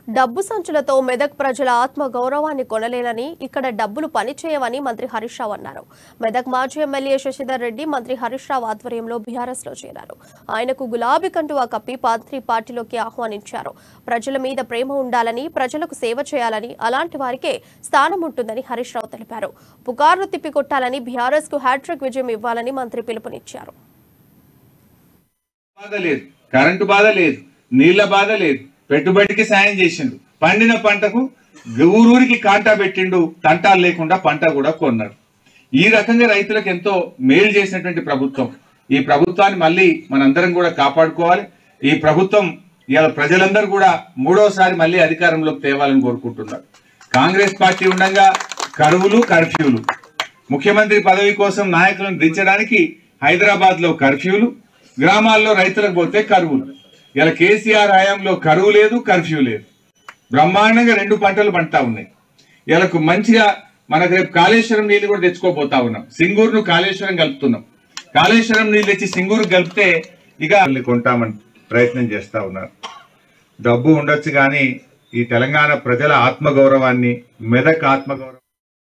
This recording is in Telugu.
డబ్బు సంచులతో మెదక్ ప్రజల ఆత్మ గౌరవాన్ని కొనలేనని, ఇక్కడ డబ్బులు పనిచేయవని మంత్రి హరీష్ రావు అన్నారు. మెదక్ మాజీ ఎమ్మెల్యే శశిధర్ రెడ్డి మంత్రి హరీష్ రావు ఆధ్వర్యంలో బీఆర్ఎస్ లో చేరారు. ఆయనకు గులాబీ కండువా కప్పి పార్టీలోకి ఆహ్వానించారు. ప్రజల మీద ప్రేమ ఉండాలని, ప్రజలకు సేవ చేయాలని, అలాంటి వారికే స్థానం ఉంటుందని హరీష్ రావు తెలిపారు. పుకార్లు తిప్పికొట్టాలని, బీఆర్ఎస్ కు హ్యాట్రిక్ విజయం ఇవ్వాలని మంత్రి పిలుపునిచ్చారు. కరెంటు బాధ లేదు, నీళ్ల బాధ లేదు, పెట్టుబడికి సాయం చేసిండు, పండిన పంటకు ఊరూరికి కాంటా పెట్టిండు, తంటాలు లేకుండా పంట కూడా కొన్నాడు. ఈ రకంగా రైతులకు ఎంతో మేలు చేసినటువంటి ప్రభుత్వం. ఈ ప్రభుత్వాన్ని మళ్ళీ మనందరం కూడా కాపాడుకోవాలి. ఈ ప్రభుత్వం ఇవాళ ప్రజలందరూ కూడా మూడోసారి మళ్ళీ అధికారంలోకి తేవాలని కోరుకుంటున్నారు. కాంగ్రెస్ పార్టీ ఉండగా కరువులు, కర్ఫ్యూలు, ముఖ్యమంత్రి పదవి కోసం నాయకులను దించడానికి హైదరాబాద్ లో కర్ఫ్యూలు, గ్రామాల్లో రైతులకు పోతే కరువులు. ఇలా కేసీఆర్ హయాంలో కరువు లేదు, కర్ఫ్యూ లేదు, బ్రహ్మాండంగా 2 పంటలు పండుతా ఉన్నాయి. ఇలా మంచిగా మనకు రేపు కాళేశ్వరం నీళ్లు కూడా తెచ్చుకోబోతా ఉన్నాం. సింగూరును కాళేశ్వరం కలుపుతున్నాం. కాళేశ్వరం నీళ్ళు తెచ్చి సింగూరు కలిపితే ఇక కొంటామని ప్రయత్నం చేస్తా ఉన్నారు. డబ్బు ఉండొచ్చు కానీ ఈ తెలంగాణ ప్రజల ఆత్మగౌరవాన్ని, మెదక్ ఆత్మగౌరవం